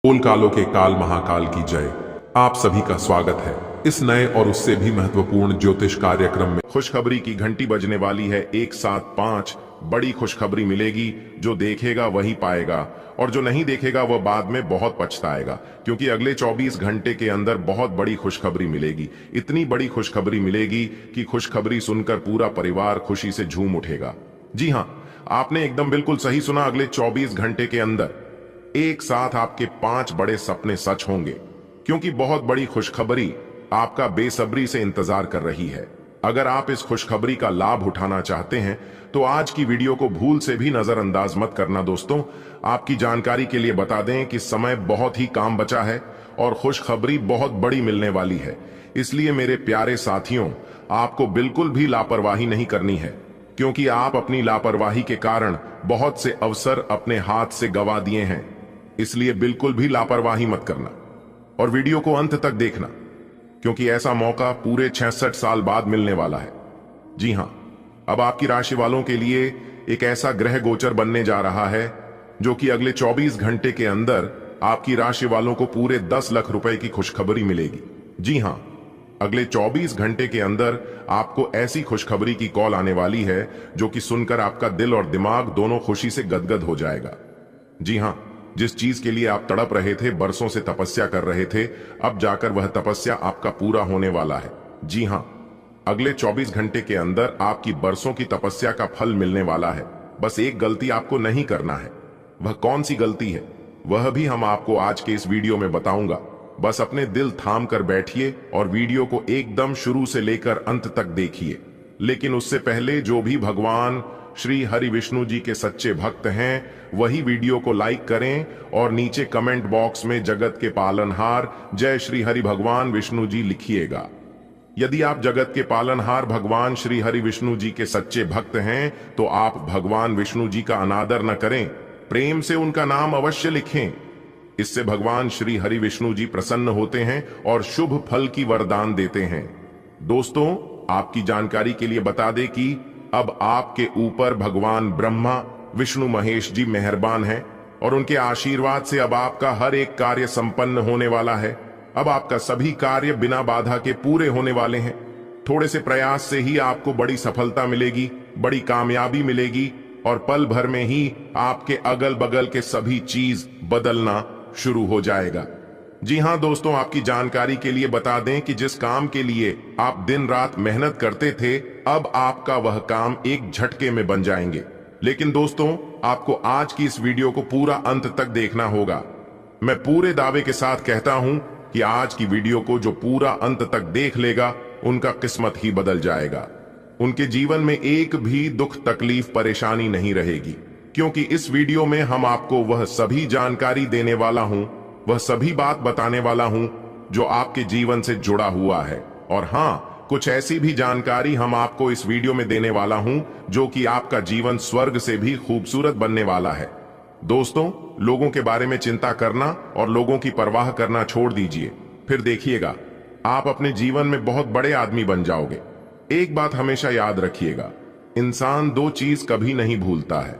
बोल कालों के काल महाकाल की जय। आप सभी का स्वागत है इस नए और उससे भी महत्वपूर्ण ज्योतिष कार्यक्रम में। खुशखबरी की घंटी बजने वाली है। एक साथ 5 बड़ी खुशखबरी मिलेगी। जो देखेगा वही पाएगा और जो नहीं देखेगा वह बाद में बहुत पछताएगा, क्योंकि अगले 24 घंटे के अंदर बहुत बड़ी खुशखबरी मिलेगी। इतनी बड़ी खुशखबरी मिलेगी कि खुशखबरी सुनकर पूरा परिवार खुशी से झूम उठेगा। जी हाँ, आपने एकदम बिल्कुल सही सुना। अगले 24 घंटे के अंदर एक साथ आपके 5 बड़े सपने सच होंगे, क्योंकि बहुत बड़ी खुशखबरी आपका बेसब्री से इंतजार कर रही है। अगर आप इस खुशखबरी का लाभ उठाना चाहते हैं तो आज की वीडियो को भूल से भी नजरअंदाज मत करना। दोस्तों, आपकी जानकारी के लिए बता दें कि समय बहुत ही कम बचा है और खुशखबरी बहुत बड़ी मिलने वाली है। इसलिए मेरे प्यारे साथियों, आपको बिल्कुल भी लापरवाही नहीं करनी है, क्योंकि आप अपनी लापरवाही के कारण बहुत से अवसर अपने हाथ से गंवा दिए हैं। इसलिए बिल्कुल भी लापरवाही मत करना और वीडियो को अंत तक देखना, क्योंकि ऐसा मौका पूरे 66 साल बाद मिलने वाला है। जी हां, अब आपकी राशि वालों के लिए एक ऐसा ग्रह गोचर बनने जा रहा है जो कि अगले 24 घंटे के अंदर आपकी राशि वालों को पूरे 10 लाख रुपए की खुशखबरी मिलेगी। जी हां, अगले 24 घंटे के अंदर आपको ऐसी खुशखबरी की कॉल आने वाली है जो कि सुनकर आपका दिल और दिमाग दोनों खुशी से गदगद हो जाएगा। जी हां, जिस चीज के लिए आप तड़प रहे थे, बरसों से तपस्या कर रहे थे, अब जाकर वह तपस्या आपका पूरा होने वाला है। जी हां, अगले 24 घंटे के अंदर आपकी बरसों की तपस्या का फल मिलने वाला है। बस एक गलती आपको नहीं करना है। वह कौन सी गलती है वह भी हम आपको आज के इस वीडियो में बताऊंगा। बस अपने दिल थाम कर बैठिए और वीडियो को एकदम शुरू से लेकर अंत तक देखिए। लेकिन उससे पहले जो भी भगवान श्री हरि विष्णु जी के सच्चे भक्त हैं वही वीडियो को लाइक करें और नीचे कमेंट बॉक्स में जगत के पालनहार जय श्री हरि भगवान विष्णु जी लिखिएगा। यदि आप जगत के पालनहार भगवान श्री हरि विष्णु जी के सच्चे भक्त हैं तो आप भगवान विष्णु जी का अनादर न करें, प्रेम से उनका नाम अवश्य लिखें। इससे भगवान श्री हरि विष्णु जी प्रसन्न होते हैं और शुभ फल की वरदान देते हैं। दोस्तों, आपकी जानकारी के लिए बता दें कि अब आपके ऊपर भगवान ब्रह्मा विष्णु महेश जी मेहरबान हैं और उनके आशीर्वाद से अब आपका हर एक कार्य संपन्न होने वाला है। अब आपका सभी कार्य बिना बाधा के पूरे होने वाले हैं। थोड़े से प्रयास से ही आपको बड़ी सफलता मिलेगी, बड़ी कामयाबी मिलेगी और पल भर में ही आपके अगल बगल के सभी चीज बदलना शुरू हो जाएगा। जी हां दोस्तों, आपकी जानकारी के लिए बता दें कि जिस काम के लिए आप दिन रात मेहनत करते थे, अब आपका वह काम एक झटके में बन जाएंगे। लेकिन दोस्तों, आपको आज की इस वीडियो को पूरा अंत तक देखना होगा। मैं पूरे दावे के साथ कहता हूं कि आज की वीडियो को जो पूरा अंत तक देख लेगा उनका किस्मत ही बदल जाएगा। उनके जीवन में एक भी दुख तकलीफ परेशानी नहीं रहेगी, क्योंकि इस वीडियो में हम आपको वह सभी जानकारी देने वाला हूं, वह सभी बात बताने वाला हूं जो आपके जीवन से जुड़ा हुआ है। और हां, कुछ ऐसी भी जानकारी हम आपको इस वीडियो में देने वाला हूं जो कि आपका जीवन स्वर्ग से भी खूबसूरत बनने वाला है। दोस्तों, लोगों के बारे में चिंता करना और लोगों की परवाह करना छोड़ दीजिए, फिर देखिएगा आप अपने जीवन में बहुत बड़े आदमी बन जाओगे। एक बात हमेशा याद रखिएगा, इंसान 2 चीज कभी नहीं भूलता है।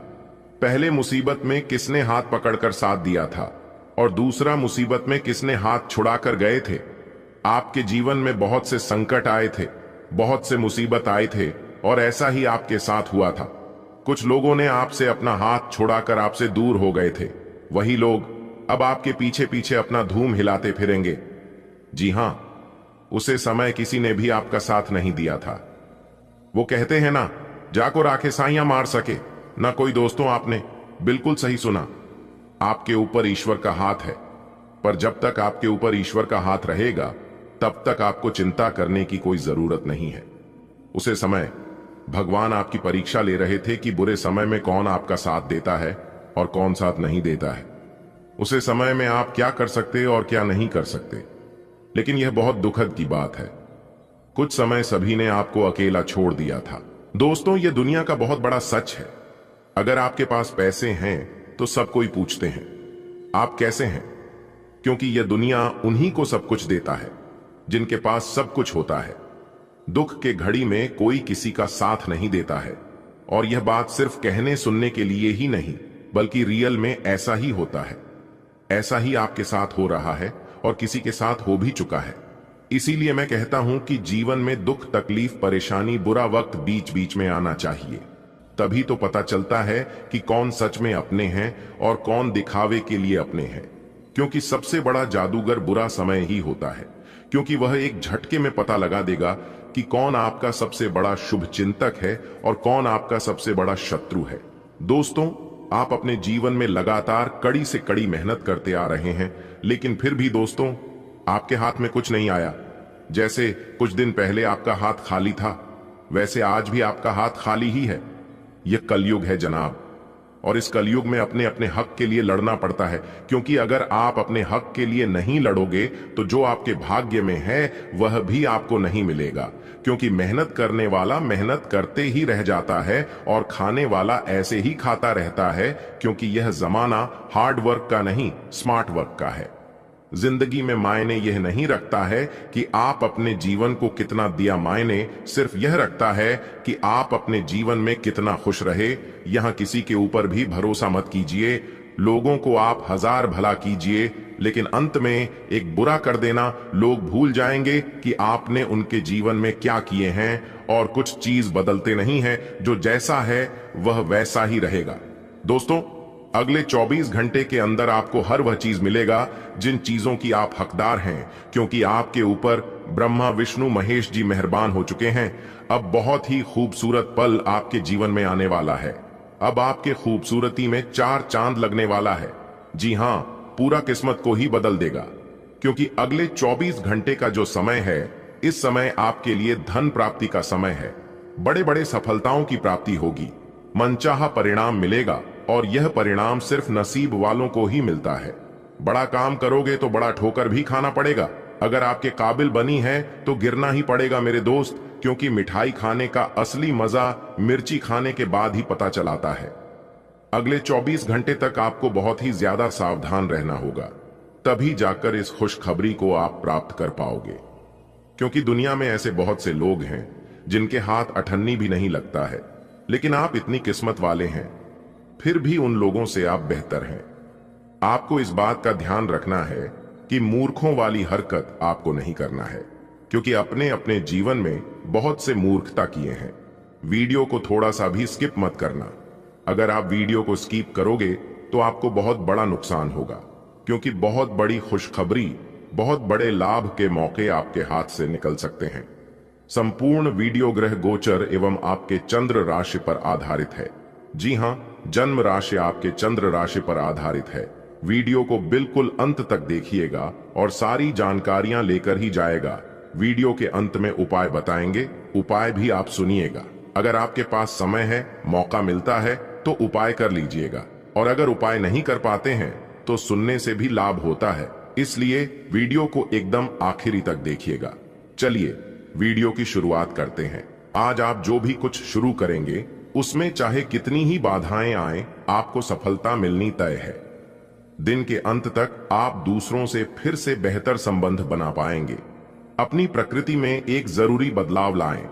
पहले मुसीबत में किसने हाथ पकड़कर साथ दिया था और दूसरा मुसीबत में किसने हाथ छुड़ाकर गए थे। आपके जीवन में बहुत से संकट आए थे, बहुत से मुसीबत आए थे और ऐसा ही आपके साथ हुआ था। कुछ लोगों ने आपसे अपना हाथ छुड़ाकर आपसे दूर हो गए थे। वही लोग अब आपके पीछे पीछे अपना धूम हिलाते फिरेंगे। जी हां, उसे समय किसी ने भी आपका साथ नहीं दिया था। वो कहते हैं ना, जाको राखे साइयां मार सके ना कोई। दोस्तों, आपने बिल्कुल सही सुना। आपके ऊपर ईश्वर का हाथ है, पर जब तक आपके ऊपर ईश्वर का हाथ रहेगा तब तक आपको चिंता करने की कोई जरूरत नहीं है। उसे समय भगवान आपकी परीक्षा ले रहे थे कि बुरे समय में कौन आपका साथ देता है और कौन साथ नहीं देता है। उसे समय में आप क्या कर सकते और क्या नहीं कर सकते। लेकिन यह बहुत दुखद की बात है, कुछ समय सभी ने आपको अकेला छोड़ दिया था। दोस्तों, यह दुनिया का बहुत बड़ा सच है। अगर आपके पास पैसे हैं तो सब कोई पूछते हैं आप कैसे हैं, क्योंकि यह दुनिया उन्हीं को सब कुछ देता है जिनके पास सब कुछ होता है। दुख के घड़ी में कोई किसी का साथ नहीं देता है, और यह बात सिर्फ कहने सुनने के लिए ही नहीं बल्कि रियल में ऐसा ही होता है। ऐसा ही आपके साथ हो रहा है और किसी के साथ हो भी चुका है। इसीलिए मैं कहता हूं कि जीवन में दुख, तकलीफ, परेशानी, बुरा वक्त बीच बीच में आना चाहिए। तभी तो पता चलता है कि कौन सच में अपने हैं और कौन दिखावे के लिए अपने हैं। क्योंकि सबसे बड़ा जादूगर बुरा समय ही होता है, क्योंकि वह एक झटके में पता लगा देगा कि कौन आपका सबसे बड़ा शुभ चिंतक है और कौन आपका सबसे बड़ा शत्रु है। दोस्तों, आप अपने जीवन में लगातार कड़ी से कड़ी मेहनत करते आ रहे हैं, लेकिन फिर भी दोस्तों आपके हाथ में कुछ नहीं आया। जैसे कुछ दिन पहले आपका हाथ खाली था, वैसे आज भी आपका हाथ खाली ही है। यह कलयुग है जनाब, और इस कलयुग में अपने अपने हक के लिए लड़ना पड़ता है। क्योंकि अगर आप अपने हक के लिए नहीं लड़ोगे तो जो आपके भाग्य में है वह भी आपको नहीं मिलेगा। क्योंकि मेहनत करने वाला मेहनत करते ही रह जाता है और खाने वाला ऐसे ही खाता रहता है, क्योंकि यह जमाना हार्ड वर्क का नहीं, स्मार्ट वर्क का है। जिंदगी में मायने यह नहीं रखता है कि आप अपने जीवन को कितना दिया, मायने सिर्फ यह रखता है कि आप अपने जीवन में कितना खुश रहे। यहां किसी के ऊपर भी भरोसा मत कीजिए। लोगों को आप 1000 भला कीजिए, लेकिन अंत में एक बुरा कर देना, लोग भूल जाएंगे कि आपने उनके जीवन में क्या किए हैं। और कुछ चीज बदलते नहीं है, जो जैसा है वह वैसा ही रहेगा। दोस्तों, अगले 24 घंटे के अंदर आपको हर वह चीज मिलेगा जिन चीजों की आप हकदार हैं, क्योंकि आपके ऊपर ब्रह्मा, विष्णु, महेश जी मेहरबान हो चुके हैं। अब बहुत ही खूबसूरत पल आपके जीवन में आने वाला है। अब आपके खूबसूरती में 4 चांद लगने वाला है। जी हां, पूरा किस्मत को ही बदल देगा। क्योंकि अगले 24 घंटे का जो समय है, इस समय आपके लिए धन प्राप्ति का समय है। बड़े बड़े सफलताओं की प्राप्ति होगी, मनचाहा परिणाम मिलेगा, और यह परिणाम सिर्फ नसीब वालों को ही मिलता है। बड़ा काम करोगे तो बड़ा ठोकर भी खाना पड़ेगा। अगर आपके काबिल बनी है तो गिरना ही पड़ेगा मेरे दोस्त, क्योंकि मिठाई खाने का असली मजा मिर्ची खाने के बाद ही पता चलाता है। अगले 24 घंटे तक आपको बहुत ही ज्यादा सावधान रहना होगा, तभी जाकर इस खुशखबरी को आप प्राप्त कर पाओगे। क्योंकि दुनिया में ऐसे बहुत से लोग हैं जिनके हाथ अठन्नी भी नहीं लगता है, लेकिन आप इतनी किस्मत वाले हैं, फिर भी उन लोगों से आप बेहतर हैं। आपको इस बात का ध्यान रखना है कि मूर्खों वाली हरकत आपको नहीं करना है, क्योंकि अपने अपने जीवन में बहुत से मूर्खता किए हैं। वीडियो को थोड़ा सा भी स्किप मत करना। अगर आप वीडियो को स्किप करोगे तो आपको बहुत बड़ा नुकसान होगा, क्योंकि बहुत बड़ी खुशखबरी, बहुत बड़े लाभ के मौके आपके हाथ से निकल सकते हैं। संपूर्ण वीडियो ग्रह गोचर एवं आपके चंद्र राशि पर आधारित है। जी हां, जन्म राशि आपके चंद्र राशि पर आधारित है। वीडियो को बिल्कुल अंत तक देखिएगा और सारी जानकारियां लेकर ही जाएगा। वीडियो के अंत में उपाय बताएंगे, उपाय भी आप सुनिएगा। अगर आपके पास समय है, मौका मिलता है तो उपाय कर लीजिएगा, और अगर उपाय नहीं कर पाते हैं तो सुनने से भी लाभ होता है। इसलिए वीडियो को एकदम आखिरी तक देखिएगा। चलिए वीडियो की शुरुआत करते हैं। आज आप जो भी कुछ शुरू करेंगे उसमें चाहे कितनी ही बाधाएं आए, आपको सफलता मिलनी तय है। दिन के अंत तक आप दूसरों से फिर से बेहतर संबंध बना पाएंगे। अपनी प्रकृति में एक जरूरी बदलाव लाएं।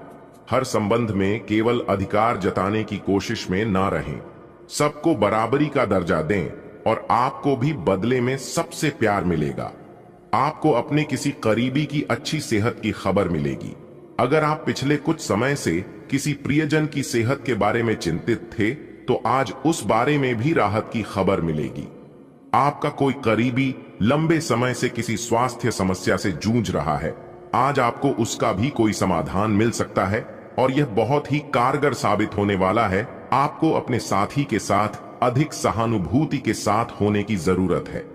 हर संबंध में केवल अधिकार जताने की कोशिश में ना रहें। सबको बराबरी का दर्जा दें और आपको भी बदले में सबसे प्यार मिलेगा। आपको अपने किसी करीबी की अच्छी सेहत की खबर मिलेगी। अगर आप पिछले कुछ समय से किसी प्रियजन की सेहत के बारे में चिंतित थे तो आज उस बारे में भी राहत की खबर मिलेगी। आपका कोई करीबी लंबे समय से किसी स्वास्थ्य समस्या से जूझ रहा है, आज आपको उसका भी कोई समाधान मिल सकता है, और यह बहुत ही कारगर साबित होने वाला है। आपको अपने साथी के साथ अधिक सहानुभूति के साथ होने की जरूरत है।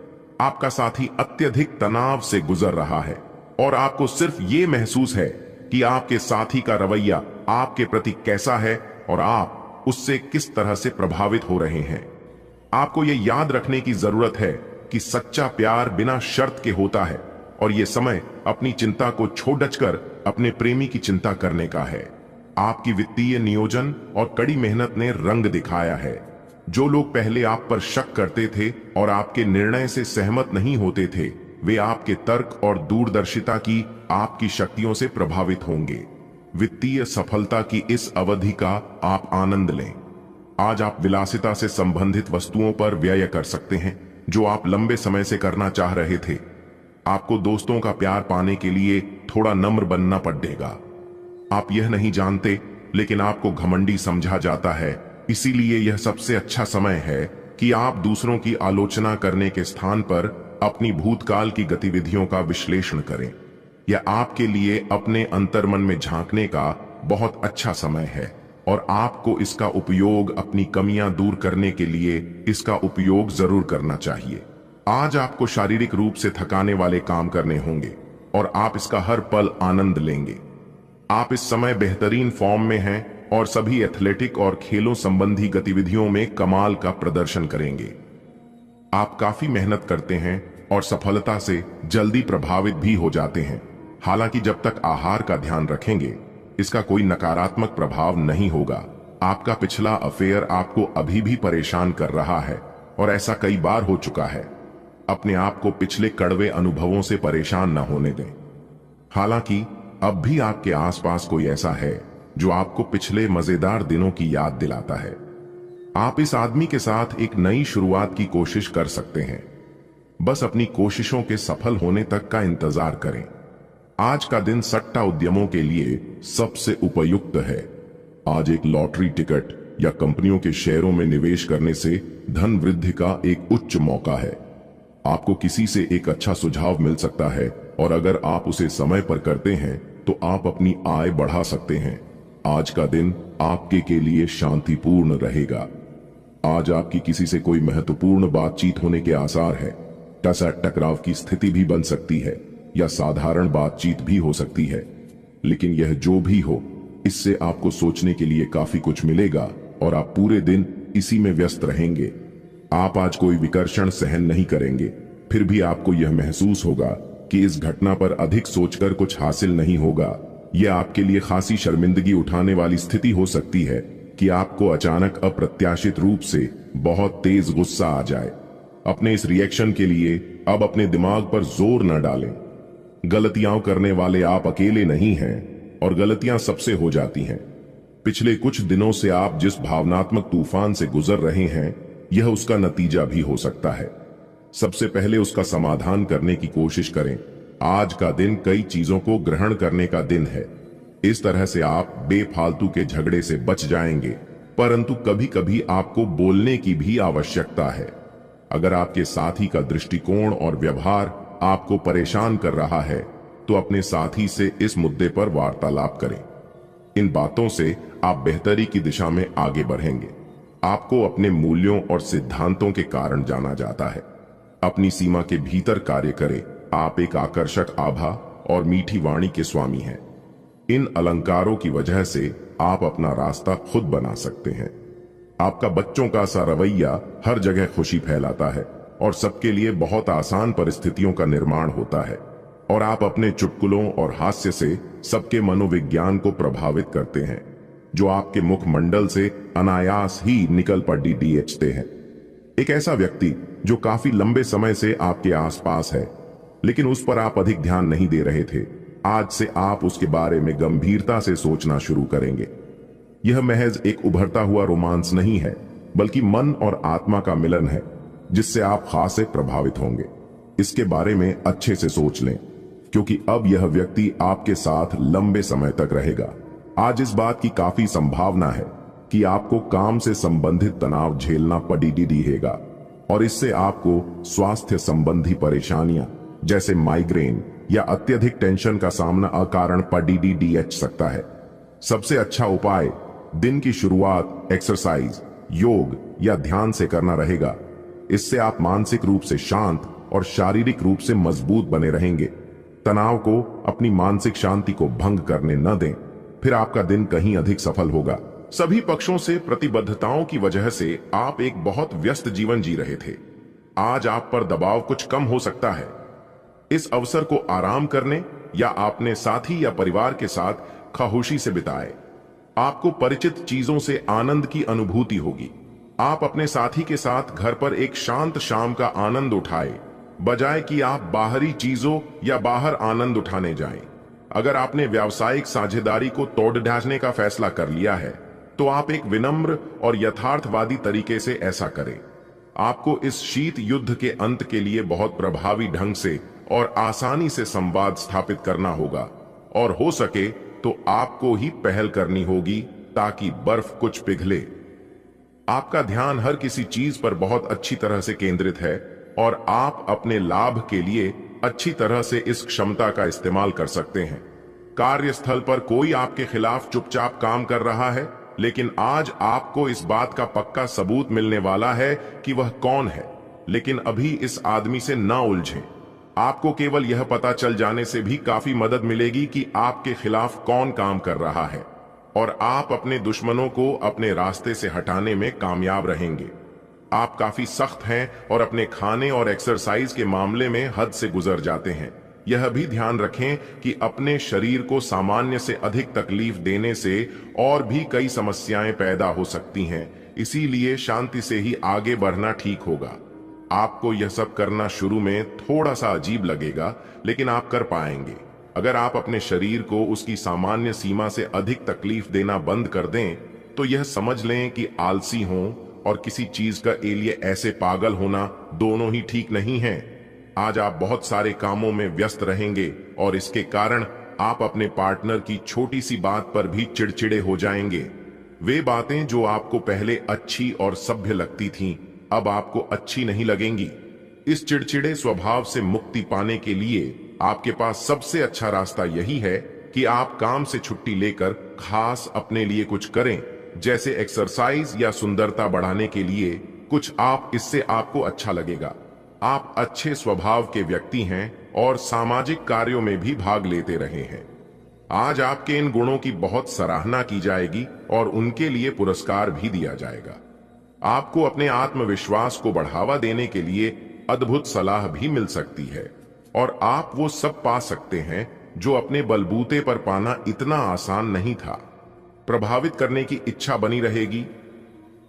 आपका साथी अत्यधिक तनाव से गुजर रहा है और आपको सिर्फ ये महसूस है कि आपके साथी का रवैया आपके प्रति कैसा है और आप उससे किस तरह से प्रभावित हो रहे हैं। आपको ये याद रखने की जरूरत है कि सच्चा प्यार बिना शर्त के होता है, और ये समय अपनी चिंता को छोड़कर अपने प्रेमी की चिंता करने का है। आपकी वित्तीय नियोजन और कड़ी मेहनत ने रंग दिखाया है। जो लोग पहले आप पर शक करते थे और आपके निर्णय से सहमत नहीं होते थे, वे आपके तर्क और दूरदर्शिता की आपकी शक्तियों से प्रभावित होंगे। वित्तीय सफलता की इस अवधि का आप आनंद लें। आज आप विलासिता से संबंधित वस्तुओं पर व्यय कर सकते हैं। जो आप लंबे समय से करना चाह रहे थे। आपको दोस्तों का प्यार पाने के लिए थोड़ा नम्र बनना पड़ेगा। आप यह नहीं जानते, लेकिन आपको घमंडी समझा जाता है, इसीलिए यह सबसे अच्छा समय है कि आप दूसरों की आलोचना करने के स्थान पर अपनी भूतकाल की गतिविधियों का विश्लेषण करें। यह आपके लिए अपने अंतर्मन में झांकने का बहुत अच्छा समय है और आपको इसका उपयोग अपनी कमियां दूर करने के लिए इसका उपयोग जरूर करना चाहिए। आज आपको शारीरिक रूप से थकाने वाले काम करने होंगे और आप इसका हर पल आनंद लेंगे। आप इस समय बेहतरीन फॉर्म में हैं और सभी एथलेटिक और खेलों संबंधी गतिविधियों में कमाल का प्रदर्शन करेंगे। आप काफी मेहनत करते हैं और सफलता से जल्दी प्रभावित भी हो जाते हैं। हालांकि जब तक आहार का ध्यान रखेंगे, इसका कोई नकारात्मक प्रभाव नहीं होगा। आपका पिछला अफेयर आपको अभी भी परेशान कर रहा है और ऐसा कई बार हो चुका है। अपने आप को पिछले कड़वे अनुभवों से परेशान न होने दें। हालांकि अब भी आपके आसपास कोई ऐसा है जो आपको पिछले मजेदार दिनों की याद दिलाता है। आप इस आदमी के साथ एक नई शुरुआत की कोशिश कर सकते हैं। बस अपनी कोशिशों के सफल होने तक का इंतजार करें। आज का दिन सट्टा उद्यमों के लिए सबसे उपयुक्त है। आज एक लॉटरी टिकट या कंपनियों के शेयरों में निवेश करने से धन वृद्धि का एक उच्च मौका है। आपको किसी से एक अच्छा सुझाव मिल सकता है और अगर आप उसे समय पर करते हैं तो आप अपनी आय बढ़ा सकते हैं। आज का दिन आपके के लिए शांतिपूर्ण रहेगा। आज आपकी किसी से कोई महत्वपूर्ण बातचीत होने के आसार है। टकराव की स्थिति भी बन सकती है या साधारण बातचीत भी हो सकती है, लेकिन यह जो भी हो, इससे आपको सोचने के लिए काफी कुछ मिलेगा और आप पूरे दिन इसी में व्यस्त रहेंगे। आप आज कोई विकर्षण सहन नहीं करेंगे, फिर भी आपको यह महसूस होगा कि इस घटना पर अधिक सोचकर कुछ हासिल नहीं होगा। यह आपके लिए खासी शर्मिंदगी उठाने वाली स्थिति हो सकती है कि आपको अचानक अप्रत्याशित रूप से बहुत तेज गुस्सा आ जाए। अपने इस रिएक्शन के लिए अब अपने दिमाग पर जोर न डालें। गलतियां करने वाले आप अकेले नहीं हैं और गलतियां सबसे हो जाती हैं। पिछले कुछ दिनों से आप जिस भावनात्मक तूफान से गुजर रहे हैं, यह उसका नतीजा भी हो सकता है। सबसे पहले उसका समाधान करने की कोशिश करें। आज का दिन कई चीजों को ग्रहण करने का दिन है। इस तरह से आप बेफालतू के झगड़े से बच जाएंगे, परंतु कभी कभी आपको बोलने की भी आवश्यकता है। अगर आपके साथी का दृष्टिकोण और व्यवहार आपको परेशान कर रहा है, तो अपने साथी से इस मुद्दे पर वार्तालाप करें। इन बातों से आप बेहतरी की दिशा में आगे बढ़ेंगे। आपको अपने मूल्यों और सिद्धांतों के कारण जाना जाता है। अपनी सीमा के भीतर कार्य करें। आप एक आकर्षक आभा और मीठी वाणी के स्वामी हैं। इन अलंकारों की वजह से आप अपना रास्ता खुद बना सकते हैं। आपका बच्चों का सा रवैया हर जगह खुशी फैलाता है और सबके लिए बहुत आसान परिस्थितियों का निर्माण होता है, और आप अपने चुटकुलों और हास्य से सबके मनोविज्ञान को प्रभावित करते हैं, जो आपके मुखमंडल से अनायास ही निकल पड़ते हैं। एक ऐसा व्यक्ति जो काफी लंबे समय से आपके आसपास है, लेकिन उस पर आप अधिक ध्यान नहीं दे रहे थे, आज से आप उसके बारे में गंभीरता से सोचना शुरू करेंगे। यह महज एक उभरता हुआ रोमांस नहीं है, बल्कि मन और आत्मा का मिलन है, जिससे आप खासे प्रभावित होंगे। इसके बारे में अच्छे से सोच लें, क्योंकि अब यह व्यक्ति आपके साथ लंबे समय तक रहेगा। आज इस बात की काफी संभावना है कि आपको काम से संबंधित तनाव झेलना पड़ेगा और इससे आपको स्वास्थ्य संबंधी परेशानियां जैसे माइग्रेन या अत्यधिक टेंशन का सामना अकारण पड़ सकता है। सबसे अच्छा उपाय दिन की शुरुआत एक्सरसाइज, योग या ध्यान से करना रहेगा। इससे आप मानसिक रूप से शांत और शारीरिक रूप से मजबूत बने रहेंगे। तनाव को अपनी मानसिक शांति को भंग करने न दें, फिर आपका दिन कहीं अधिक सफल होगा। सभी पक्षों से प्रतिबद्धताओं की वजह से आप एक बहुत व्यस्त जीवन जी रहे थे। आज आप पर दबाव कुछ कम हो सकता है। इस अवसर को आराम करने या अपने साथी या परिवार के साथ खामोशी से बिताएं। आपको परिचित चीजों से आनंद की अनुभूति होगी। आप अपने साथी के साथ घर पर एक शांत शाम का आनंद उठाएं, बजाय कि आप बाहरी चीजों या बाहर आनंद उठाने जाएं। अगर आपने व्यावसायिक साझेदारी को तोड़ ढांचने का फैसला कर लिया है, तो आप एक विनम्र और यथार्थवादी तरीके से ऐसा करें। आपको इस शीत युद्ध के अंत के लिए बहुत प्रभावी ढंग से और आसानी से संवाद स्थापित करना होगा, और हो सके तो आपको ही पहल करनी होगी ताकि बर्फ कुछ पिघले। आपका ध्यान हर किसी चीज पर बहुत अच्छी तरह से केंद्रित है और आप अपने लाभ के लिए अच्छी तरह से इस क्षमता का इस्तेमाल कर सकते हैं। कार्यस्थल पर कोई आपके खिलाफ चुपचाप काम कर रहा है, लेकिन आज आपको इस बात का पक्का सबूत मिलने वाला है कि वह कौन है। लेकिन अभी इस आदमी से ना उलझें। आपको केवल यह पता चल जाने से भी काफी मदद मिलेगी कि आपके खिलाफ कौन काम कर रहा है, और आप अपने दुश्मनों को अपने रास्ते से हटाने में कामयाब रहेंगे। आप काफी सख्त हैं और अपने खाने और एक्सरसाइज के मामले में हद से गुजर जाते हैं। यह भी ध्यान रखें कि अपने शरीर को सामान्य से अधिक तकलीफ देने से और भी कई समस्याएं पैदा हो सकती हैं, इसीलिए शांति से ही आगे बढ़ना ठीक होगा। आपको यह सब करना शुरू में थोड़ा सा अजीब लगेगा, लेकिन आप कर पाएंगे। अगर आप अपने शरीर को उसकी सामान्य सीमा से अधिक तकलीफ देना बंद कर दें, तो यह समझ लें कि आलसी हों और किसी चीज का लिए ऐसे पागल होना दोनों ही ठीक नहीं है। आज आप बहुत सारे कामों में व्यस्त रहेंगे और इसके कारण आप अपने पार्टनर की छोटी सी बात पर भी चिड़चिड़े हो जाएंगे। वे बातें जो आपको पहले अच्छी और सभ्य लगती थीं, अब आपको अच्छी नहीं लगेंगी। इस चिड़चिड़े स्वभाव से मुक्ति पाने के लिए आपके पास सबसे अच्छा रास्ता यही है कि आप काम से छुट्टी लेकर खास अपने लिए कुछ करें, जैसे एक्सरसाइज या सुंदरता बढ़ाने के लिए कुछ। इससे आपको अच्छा लगेगा। आप अच्छे स्वभाव के व्यक्ति हैं और सामाजिक कार्यों में भी भाग लेते रहे हैं। आज आपके इन गुणों की बहुत सराहना की जाएगी और उनके लिए पुरस्कार भी दिया जाएगा। आपको अपने आत्मविश्वास को बढ़ावा देने के लिए अद्भुत सलाह भी मिल सकती है, और आप वो सब पा सकते हैं जो अपने बलबूते पर पाना इतना आसान नहीं था। प्रभावित करने की इच्छा बनी रहेगी।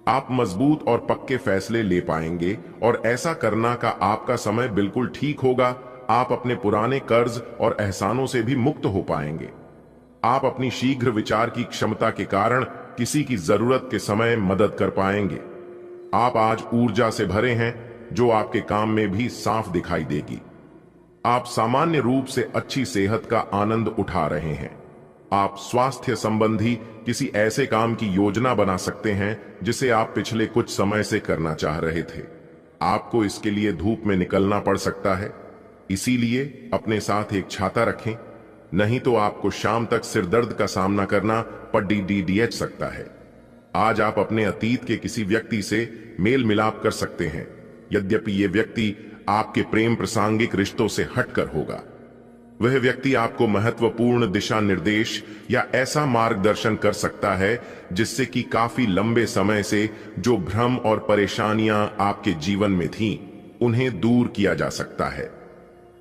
आप मजबूत और पक्के फैसले ले पाएंगे और ऐसा करना का आपका समय बिल्कुल ठीक होगा। आप अपने पुराने कर्ज और एहसानों से भी मुक्त हो पाएंगे। आप अपनी शीघ्र विचार की क्षमता के कारण किसी की जरूरत के समय मदद कर पाएंगे। आप आज ऊर्जा से भरे हैं जो आपके काम में भी साफ दिखाई देगी। आप सामान्य रूप से अच्छी सेहत का आनंद उठा रहे हैं। आप स्वास्थ्य संबंधी किसी ऐसे काम की योजना बना सकते हैं जिसे आप पिछले कुछ समय से करना चाह रहे थे। आपको इसके लिए धूप में निकलना पड़ सकता है, इसीलिए अपने साथ एक छाता रखें, नहीं तो आपको शाम तक सिरदर्द का सामना करना पड़ सकता है। आज आप अपने अतीत के किसी व्यक्ति से मेल मिलाप कर सकते हैं, यद्यपि ये व्यक्ति आपके प्रेम प्रासंगिक रिश्तों से हटकर होगा। वह व्यक्ति आपको महत्वपूर्ण दिशा निर्देश या ऐसा मार्गदर्शन कर सकता है जिससे कि काफी लंबे समय से जो भ्रम और परेशानियां आपके जीवन में थीं, उन्हें दूर किया जा सकता है।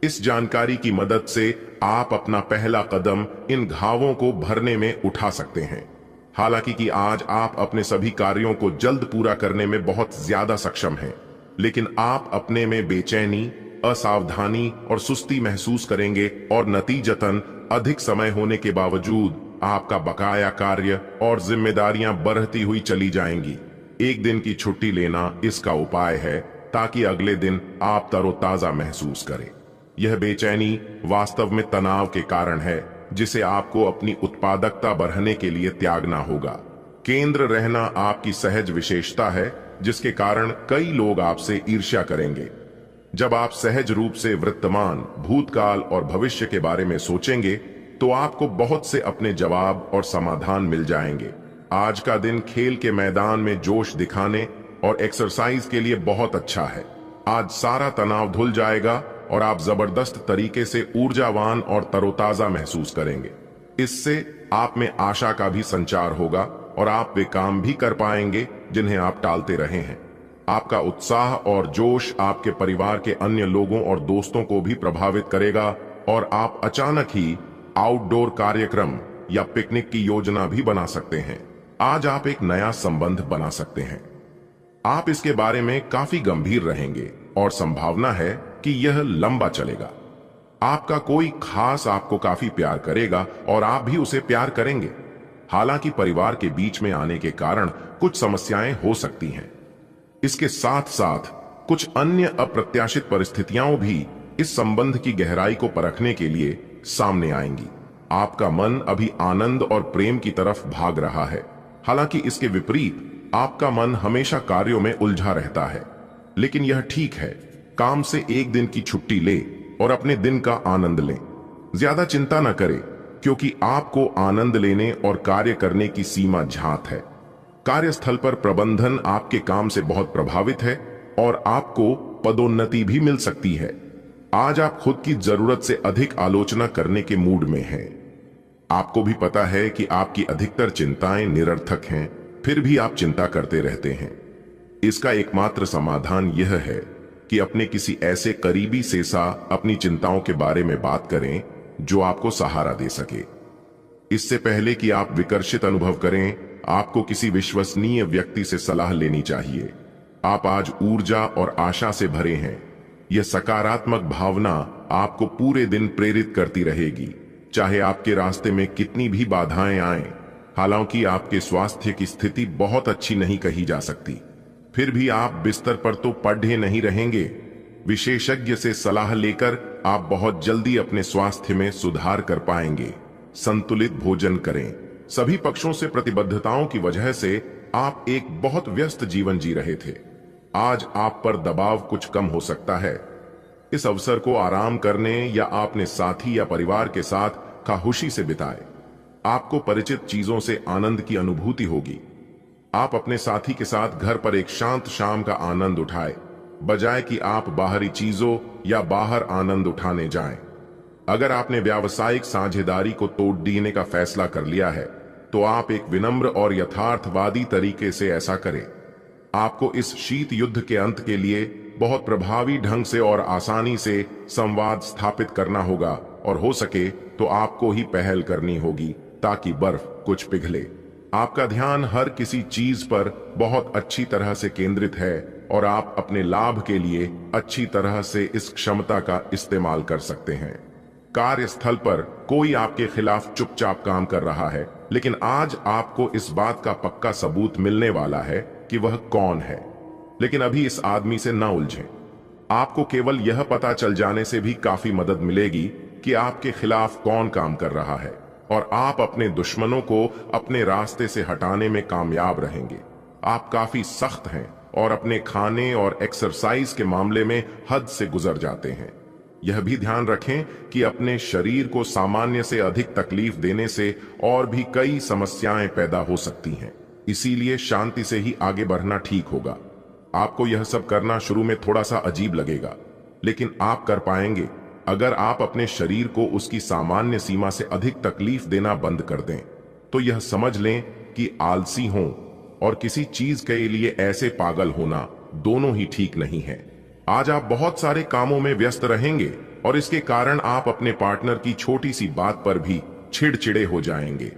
इस जानकारी की मदद से आप अपना पहला कदम इन घावों को भरने में उठा सकते हैं। हालांकि कि आज आप अपने सभी कार्यों को जल्द पूरा करने में बहुत ज्यादा सक्षम हैं, लेकिन आप अपने में बेचैनी, असावधानी और सुस्ती महसूस करेंगे और नतीजतन अधिक समय होने के बावजूद आपका बकाया कार्य और जिम्मेदारियां बढ़ती हुई चली जाएंगी। एक दिन की छुट्टी लेना इसका उपाय है ताकि अगले दिन आप तरोताजा महसूस करें। यह बेचैनी वास्तव में तनाव के कारण है जिसे आपको अपनी उत्पादकता बढ़ाने के लिए त्यागना होगा। केंद्र रहना आपकी सहज विशेषता है जिसके कारण कई लोग आपसे ईर्ष्या करेंगे। जब आप सहज रूप से वर्तमान, भूतकाल और भविष्य के बारे में सोचेंगे तो आपको बहुत से अपने जवाब और समाधान मिल जाएंगे। आज का दिन खेल के मैदान में जोश दिखाने और एक्सरसाइज के लिए बहुत अच्छा है। आज सारा तनाव धुल जाएगा और आप जबरदस्त तरीके से ऊर्जावान और तरोताजा महसूस करेंगे। इससे आप में आशा का भी संचार होगा और आप वे काम भी कर पाएंगे जिन्हें आप टालते रहे हैं। आपका उत्साह और जोश आपके परिवार के अन्य लोगों और दोस्तों को भी प्रभावित करेगा और आप अचानक ही आउटडोर कार्यक्रम या पिकनिक की योजना भी बना सकते हैं। आज आप एक नया संबंध बना सकते हैं। आप इसके बारे में काफी गंभीर रहेंगे और संभावना है कि यह लंबा चलेगा। आपका कोई खास आपको काफी प्यार करेगा और आप भी उसे प्यार करेंगे। हालांकि परिवार के बीच में आने के कारण कुछ समस्याएं हो सकती हैं। इसके साथ साथ कुछ अन्य अप्रत्याशित परिस्थितियां भी इस संबंध की गहराई को परखने के लिए सामने आएंगी। आपका मन अभी आनंद और प्रेम की तरफ भाग रहा है, हालांकि इसके विपरीत आपका मन हमेशा कार्यों में उलझा रहता है। लेकिन यह ठीक है, काम से एक दिन की छुट्टी ले और अपने दिन का आनंद लें। ज्यादा चिंता न करें, क्योंकि आपको आनंद लेने और कार्य करने की सीमा ज्ञात है। कार्यस्थल पर प्रबंधन आपके काम से बहुत प्रभावित है और आपको पदोन्नति भी मिल सकती है। आज आप खुद की जरूरत से अधिक आलोचना करने के मूड में हैं। आपको भी पता है कि आपकी अधिकतर चिंताएं निरर्थक हैं, फिर भी आप चिंता करते रहते हैं। इसका एकमात्र समाधान यह है कि अपने किसी ऐसे करीबी से अपनी चिंताओं के बारे में बात करें जो आपको सहारा दे सके। इससे पहले कि आप विकर्षित अनुभव करें, आपको किसी विश्वसनीय व्यक्ति से सलाह लेनी चाहिए। आप आज ऊर्जा और आशा से भरे हैं। यह सकारात्मक भावना आपको पूरे दिन प्रेरित करती रहेगी, चाहे आपके रास्ते में कितनी भी बाधाएं आएं। हालांकि आपके स्वास्थ्य की स्थिति बहुत अच्छी नहीं कही जा सकती, फिर भी आप बिस्तर पर तो पड़े नहीं रहेंगे। विशेषज्ञ से सलाह लेकर आप बहुत जल्दी अपने स्वास्थ्य में सुधार कर पाएंगे। संतुलित भोजन करें। सभी पक्षों से प्रतिबद्धताओं की वजह से आप एक बहुत व्यस्त जीवन जी रहे थे। आज आप पर दबाव कुछ कम हो सकता है। इस अवसर को आराम करने या अपने साथी या परिवार के साथ खामोशी से बिताएं। आपको परिचित चीजों से आनंद की अनुभूति होगी। आप अपने साथी के साथ घर पर एक शांत शाम का आनंद उठाएं, बजाय कि आप बाहरी चीजों या बाहर आनंद उठाने जाएं। अगर आपने व्यावसायिक साझेदारी को तोड़ देने का फैसला कर लिया है, तो आप एक विनम्र और यथार्थवादी तरीके से ऐसा करें। आपको इस शीत युद्ध के अंत के लिए बहुत प्रभावी ढंग से और आसानी से संवाद स्थापित करना होगा, और हो सके तो आपको ही पहल करनी होगी ताकि बर्फ कुछ पिघले। आपका ध्यान हर किसी चीज पर बहुत अच्छी तरह से केंद्रित है और आप अपने लाभ के लिए अच्छी तरह से इस क्षमता का इस्तेमाल कर सकते हैं। कार्यस्थल पर कोई आपके खिलाफ चुपचाप काम कर रहा है, लेकिन आज आपको इस बात का पक्का सबूत मिलने वाला है कि वह कौन है। लेकिन अभी इस आदमी से न उलझें। आपको केवल यह पता चल जाने से भी काफी मदद मिलेगी कि आपके खिलाफ कौन काम कर रहा है, और आप अपने दुश्मनों को अपने रास्ते से हटाने में कामयाब रहेंगे। आप काफी सख्त हैं और अपने खाने और एक्सरसाइज के मामले में हद से गुजर जाते हैं। यह भी ध्यान रखें कि अपने शरीर को सामान्य से अधिक तकलीफ देने से और भी कई समस्याएं पैदा हो सकती हैं। इसीलिए शांति से ही आगे बढ़ना ठीक होगा। आपको यह सब करना शुरू में थोड़ा सा अजीब लगेगा, लेकिन आप कर पाएंगे अगर आप अपने शरीर को उसकी सामान्य सीमा से अधिक तकलीफ देना बंद कर दें। तो यह समझ लें कि आलसी हों और किसी चीज के लिए ऐसे पागल होना दोनों ही ठीक नहीं है। आज आप बहुत सारे कामों में व्यस्त रहेंगे और इसके कारण आप अपने पार्टनर की छोटी सी बात पर भी चिड़चिड़े हो जाएंगे।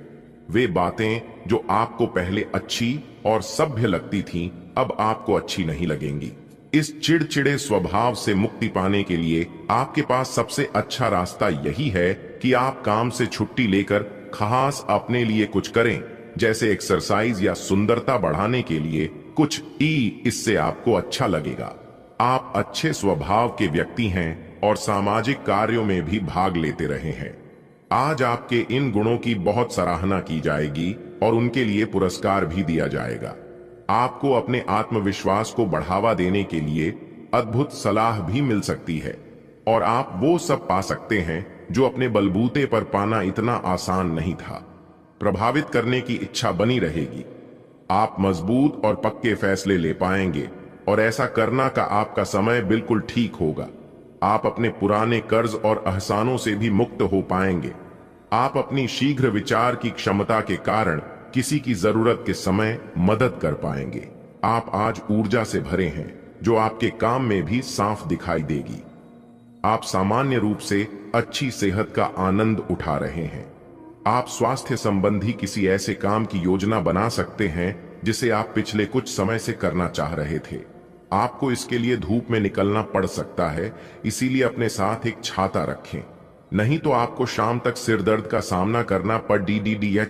वे बातें जो आपको पहले अच्छी और सभ्य लगती थीं, अब आपको अच्छी नहीं लगेंगी। इस चिड़चिड़े स्वभाव से मुक्ति पाने के लिए आपके पास सबसे अच्छा रास्ता यही है कि आप काम से छुट्टी लेकर खास अपने लिए कुछ करें, जैसे एक्सरसाइज या सुंदरता बढ़ाने के लिए कुछ। इससे आपको अच्छा लगेगा। आप अच्छे स्वभाव के व्यक्ति हैं और सामाजिक कार्यों में भी भाग लेते रहे हैं। आज आपके इन गुणों की बहुत सराहना की जाएगी और उनके लिए पुरस्कार भी दिया जाएगा। आपको अपने आत्मविश्वास को बढ़ावा देने के लिए अद्भुत सलाह भी मिल सकती है, और आप वो सब पा सकते हैं जो अपने बलबूते पर पाना इतना आसान नहीं था। प्रभावित करने की इच्छा बनी रहेगी। आप मजबूत और पक्के फैसले ले पाएंगे, और ऐसा करना का आपका समय बिल्कुल ठीक होगा। आप अपने पुराने कर्ज और एहसानों से भी मुक्त हो पाएंगे। आप अपनी शीघ्र विचार की क्षमता के कारण किसी की जरूरत के समय मदद कर पाएंगे। आप आज ऊर्जा से भरे हैं जो आपके काम में भी साफ दिखाई देगी। आप सामान्य रूप से अच्छी सेहत का आनंद उठा रहे हैं। आप स्वास्थ्य संबंधी किसी ऐसे काम की योजना बना सकते हैं जिसे आप पिछले कुछ समय से करना चाह रहे थे। आपको इसके लिए धूप में निकलना पड़ सकता है, इसीलिए अपने साथ एक छाता रखें, नहीं तो आपको शाम तक सिरदर्द का सामना करना पड़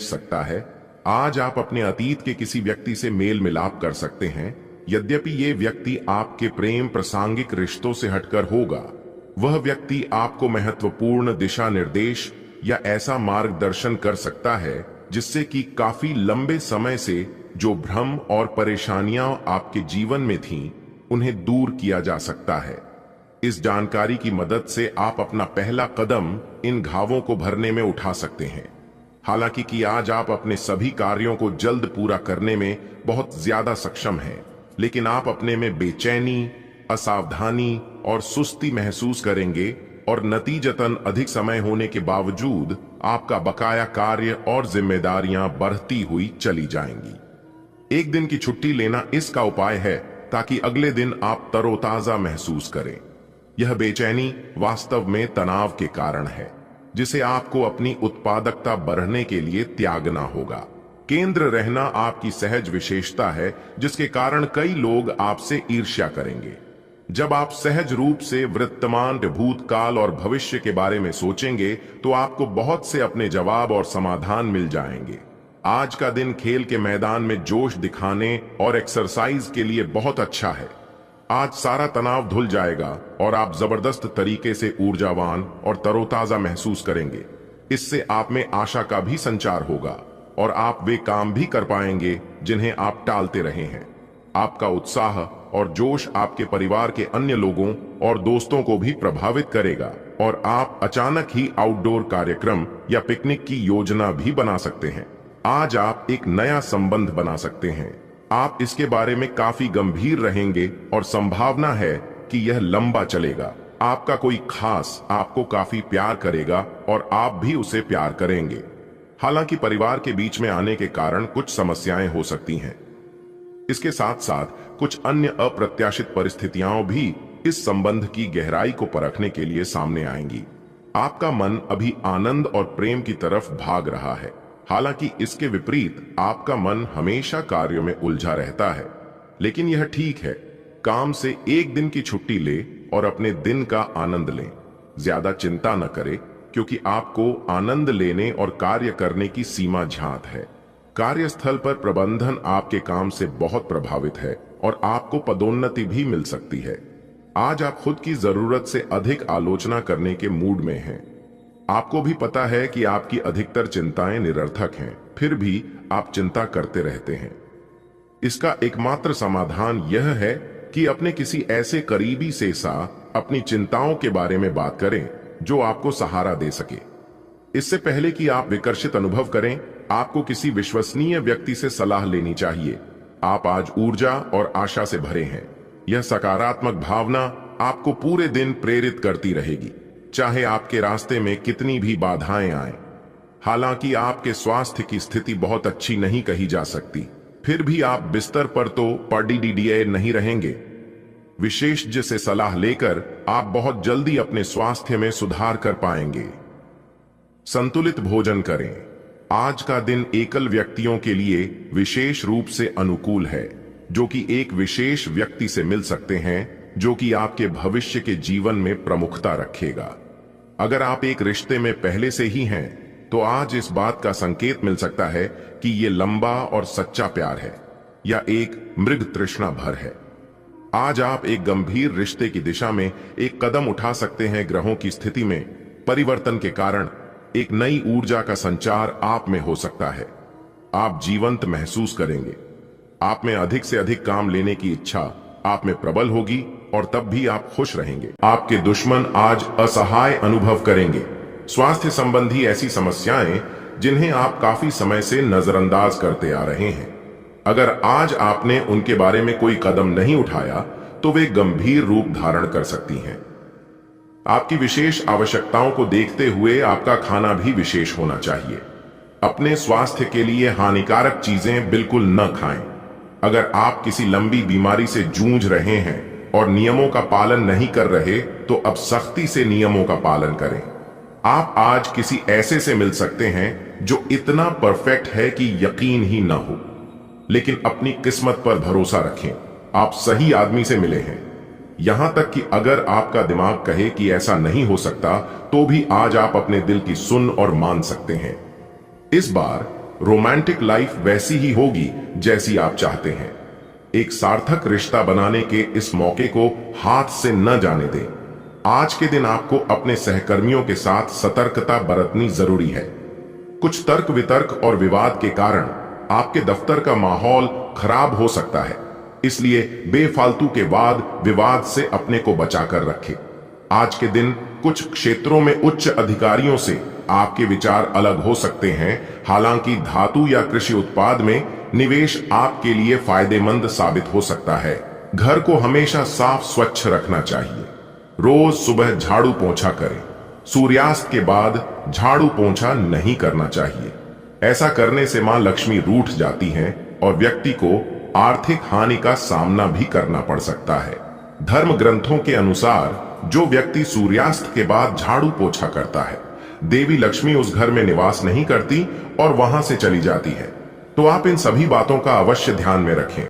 सकता है। आज आप अपने अतीत के किसी व्यक्ति से मेल मिलाप कर सकते हैं यद्यपि ये व्यक्ति आपके प्रेम प्रासंगिक रिश्तों से हटकर होगा, वह व्यक्ति आपको महत्वपूर्ण दिशा निर्देश या ऐसा मार्गदर्शन कर सकता है जिससे कि काफी लंबे समय से जो भ्रम और परेशानियां आपके जीवन में थीं, उन्हें दूर किया जा सकता है। इस जानकारी की मदद से आप अपना पहला कदम इन घावों को भरने में उठा सकते हैं। हालांकि कि आज आप अपने सभी कार्यों को जल्द पूरा करने में बहुत ज्यादा सक्षम हैं, लेकिन आप अपने में बेचैनी, असावधानी और सुस्ती महसूस करेंगे और नतीजतन अधिक समय होने के बावजूद आपका बकाया कार्य और जिम्मेदारियां बढ़ती हुई चली जाएंगी। एक दिन की छुट्टी लेना इसका उपाय है ताकि अगले दिन आप तरोताजा महसूस करें। यह बेचैनी वास्तव में तनाव के कारण है, जिसे आपको अपनी उत्पादकता बढ़ने के लिए त्यागना होगा। केंद्र रहना आपकी सहज विशेषता है, जिसके कारण कई लोग आपसे ईर्ष्या करेंगे। जब आप सहज रूप से वर्तमान, भूतकाल और भविष्य के बारे में सोचेंगे तो आपको बहुत से अपने जवाब और समाधान मिल जाएंगे। आज का दिन खेल के मैदान में जोश दिखाने और एक्सरसाइज के लिए बहुत अच्छा है। आज सारा तनाव धुल जाएगा और आप जबरदस्त तरीके से ऊर्जावान और तरोताजा महसूस करेंगे। इससे आप में आशा का भी संचार होगा और आप वे काम भी कर पाएंगे जिन्हें आप टालते रहे हैं। आपका उत्साह और जोश आपके परिवार के अन्य लोगों और दोस्तों को भी प्रभावित करेगा और आप अचानक ही आउटडोर कार्यक्रम या पिकनिक की योजना भी बना सकते हैं। आज आप एक नया संबंध बना सकते हैं। आप इसके बारे में काफी गंभीर रहेंगे और संभावना है कि यह लंबा चलेगा। आपका कोई खास आपको काफी प्यार करेगा और आप भी उसे प्यार करेंगे। हालांकि परिवार के बीच में आने के कारण कुछ समस्याएं हो सकती हैं। इसके साथ साथ कुछ अन्य अप्रत्याशित परिस्थितियां भी इस संबंध की गहराई को परखने के लिए सामने आएंगी। आपका मन अभी आनंद और प्रेम की तरफ भाग रहा है। हालांकि इसके विपरीत आपका मन हमेशा कार्यों में उलझा रहता है। लेकिन यह ठीक है, काम से एक दिन की छुट्टी ले और अपने दिन का आनंद लें। ज्यादा चिंता न करें, क्योंकि आपको आनंद लेने और कार्य करने की सीमा ज्ञात है। कार्यस्थल पर प्रबंधन आपके काम से बहुत प्रभावित है और आपको पदोन्नति भी मिल सकती है। आज आप खुद की जरूरत से अधिक आलोचना करने के मूड में हैं। आपको भी पता है कि आपकी अधिकतर चिंताएं निरर्थक हैं, फिर भी आप चिंता करते रहते हैं। इसका एकमात्र समाधान यह है कि अपने किसी ऐसे करीबी से अपनी चिंताओं के बारे में बात करें जो आपको सहारा दे सके। इससे पहले कि आप विकर्षित अनुभव करें, आपको किसी विश्वसनीय व्यक्ति से सलाह लेनी चाहिए। आप आज ऊर्जा और आशा से भरे हैं। यह सकारात्मक भावना आपको पूरे दिन प्रेरित करती रहेगी, चाहे आपके रास्ते में कितनी भी बाधाएं आएं। हालांकि आपके स्वास्थ्य की स्थिति बहुत अच्छी नहीं कही जा सकती, फिर भी आप बिस्तर पर तो पड़े नहीं रहेंगे। विशेषज्ञ से सलाह लेकर आप बहुत जल्दी अपने स्वास्थ्य में सुधार कर पाएंगे। संतुलित भोजन करें। आज का दिन एकल व्यक्तियों के लिए विशेष रूप से अनुकूल है, जो कि एक विशेष व्यक्ति से मिल सकते हैं जो कि आपके भविष्य के जीवन में प्रमुखता रखेगा। अगर आप एक रिश्ते में पहले से ही हैं, तो आज इस बात का संकेत मिल सकता है कि ये लंबा और सच्चा प्यार है या एक मृग तृष्णा भर है। आज आप एक गंभीर रिश्ते की दिशा में एक कदम उठा सकते हैं। ग्रहों की स्थिति में परिवर्तन के कारण एक नई ऊर्जा का संचार आप में हो सकता है। आप जीवंत महसूस करेंगे। आप में अधिक से अधिक काम लेने की इच्छा आप में प्रबल होगी और तब भी आप खुश रहेंगे। आपके दुश्मन आज असहाय अनुभव करेंगे। स्वास्थ्य संबंधी ऐसी समस्याएं जिन्हें आप काफी समय से नजरअंदाज करते आ रहे हैं, अगर आज आपने उनके बारे में कोई कदम नहीं उठाया तो वे गंभीर रूप धारण कर सकती हैं। आपकी विशेष आवश्यकताओं को देखते हुए आपका खाना भी विशेष होना चाहिए। अपने स्वास्थ्य के लिए हानिकारक चीजें बिल्कुल न खाएं। अगर आप किसी लंबी बीमारी से जूझ रहे हैं और नियमों का पालन नहीं कर रहे, तो अब सख्ती से नियमों का पालन करें। आप आज किसी ऐसे से मिल सकते हैं जो इतना परफेक्ट है कि यकीन ही ना हो, लेकिन अपनी किस्मत पर भरोसा रखें। आप सही आदमी से मिले हैं। यहां तक कि अगर आपका दिमाग कहे कि ऐसा नहीं हो सकता, तो भी आज आप अपने दिल की सुन और मान सकते हैं। इस बार रोमांटिक लाइफ वैसी ही होगी जैसी आप चाहते हैं। एक सार्थक रिश्ता बनाने के इस मौके को हाथ से न जाने दें। आज के दिन आपको अपने सहकर्मियों के साथ सतर्कता बरतनी जरूरी है। कुछ तर्क वितर्क और विवाद के कारण आपके दफ्तर का माहौल खराब हो सकता है, इसलिए बेफालतू के वाद विवाद से अपने को बचाकर रखें। आज के दिन कुछ क्षेत्रों में उच्च अधिकारियों से आपके विचार अलग हो सकते हैं। हालांकि धातु या कृषि उत्पाद में निवेश आपके लिए फायदेमंद साबित हो सकता है। घर को हमेशा साफ स्वच्छ रखना चाहिए। रोज सुबह झाड़ू पोंछा करें। सूर्यास्त के बाद झाड़ू पोंछा नहीं करना चाहिए। ऐसा करने से मां लक्ष्मी रूठ जाती हैं और व्यक्ति को आर्थिक हानि का सामना भी करना पड़ सकता है। धर्म ग्रंथों के अनुसार जो व्यक्ति सूर्यास्त के बाद झाड़ू पोछा करता है, देवी लक्ष्मी उस घर में निवास नहीं करती और वहां से चली जाती है। तो आप इन सभी बातों का अवश्य ध्यान में रखें।